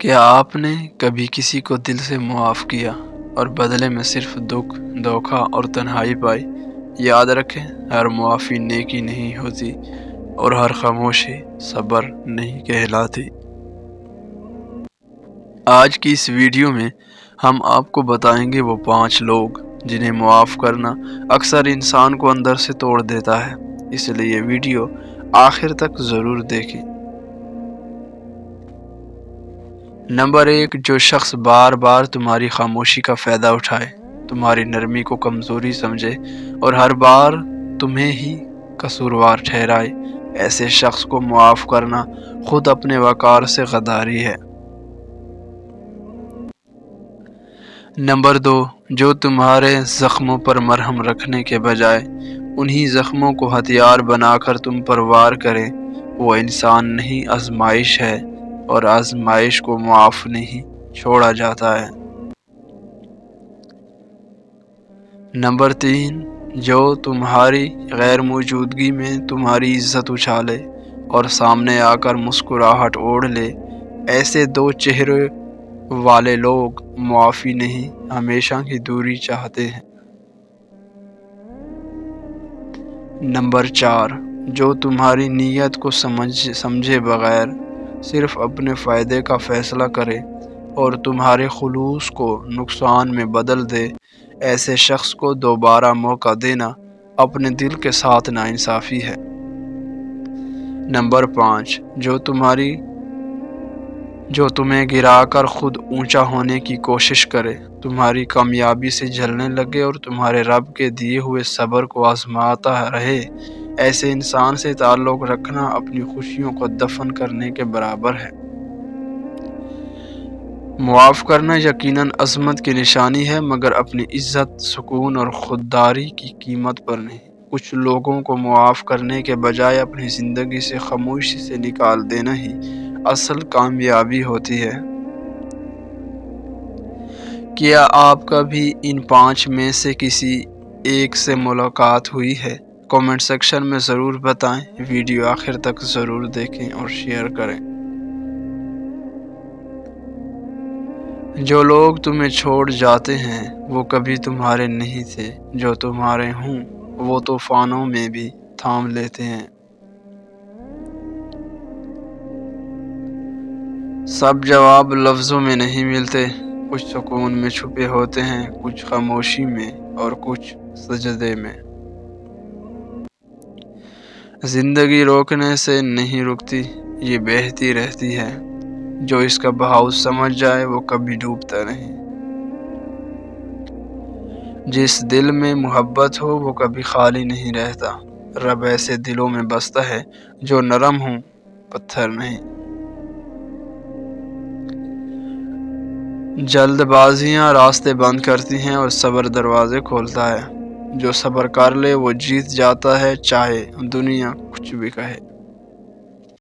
کیا آپ نے کبھی کسی کو دل سے معاف کیا اور بدلے میں صرف دکھ، دھوکہ اور تنہائی پائی؟ یاد رکھیں، ہر معافی نیکی نہیں ہوتی اور ہر خاموشی صبر نہیں کہلاتی۔ آج کی اس ویڈیو میں ہم آپ کو بتائیں گے وہ 5 لوگ جنہیں معاف کرنا اکثر انسان کو اندر سے توڑ دیتا ہے، اس لیے یہ ویڈیو آخر تک ضرور دیکھیں۔ نمبر 1، جو شخص بار بار تمہاری خاموشی کا فائدہ اٹھائے، تمہاری نرمی کو کمزوری سمجھے اور ہر بار تمہیں ہی قصوروار ٹھہرائے، ایسے شخص کو معاف کرنا خود اپنے وقار سے غداری ہے۔ نمبر 2، جو تمہارے زخموں پر مرہم رکھنے کے بجائے انہی زخموں کو ہتھیار بنا کر تم پر وار کرے، وہ انسان نہیں آزمائش ہے، اور آزمائش کو معاف نہیں چھوڑا جاتا ہے۔ نمبر 3، جو تمہاری غیر موجودگی میں تمہاری عزت اچھالے اور سامنے آ کر مسکراہٹ اوڑھ لے، ایسے 2 چہرے والے لوگ معافی نہیں، ہمیشہ کی دوری چاہتے ہیں۔ نمبر 4، جو تمہاری نیت کو سمجھے بغیر صرف اپنے فائدے کا فیصلہ کرے اور تمہارے خلوص کو نقصان میں بدل دے، ایسے شخص کو دوبارہ موقع دینا اپنے دل کے ساتھ ناانصافی ہے۔ نمبر 5، جو تمہیں گرا کر خود اونچا ہونے کی کوشش کرے، تمہاری کامیابی سے جلنے لگے اور تمہارے رب کے دیے ہوئے صبر کو آزماتا رہے، ایسے انسان سے تعلق رکھنا اپنی خوشیوں کو دفن کرنے کے برابر ہے۔ معاف کرنا یقیناً عظمت کی نشانی ہے، مگر اپنی عزت، سکون اور خودداری کی قیمت پر نہیں۔ کچھ لوگوں کو معاف کرنے کے بجائے اپنی زندگی سے خاموشی سے نکال دینا ہی اصل کامیابی ہوتی ہے۔ کیا آپ کا بھی ان 5 میں سے کسی ایک سے ملاقات ہوئی ہے؟ کامنٹ سیکشن میں ضرور بتائیں، ویڈیو آخر تک ضرور دیکھیں اور شیئر کریں۔ جو لوگ تمہیں چھوڑ جاتے ہیں وہ کبھی تمہارے نہیں تھے، جو تمہارے ہوں وہ طوفانوں میں بھی تھام لیتے ہیں۔ سب جواب لفظوں میں نہیں ملتے، کچھ سکون میں چھپے ہوتے ہیں، کچھ خاموشی میں اور کچھ سجدے میں۔ زندگی روکنے سے نہیں رکتی، یہ بہتی رہتی ہے، جو اس کا بہاؤ سمجھ جائے وہ کبھی ڈوبتا نہیں۔ جس دل میں محبت ہو وہ کبھی خالی نہیں رہتا، رب ایسے دلوں میں بستا ہے جو نرم ہوں، پتھر نہیں۔ جلد بازیاں راستے بند کرتی ہیں اور صبر دروازے کھولتا ہے، جو صبر کر لے وہ جیت جاتا ہے، چاہے دنیا کچھ بھی کہے۔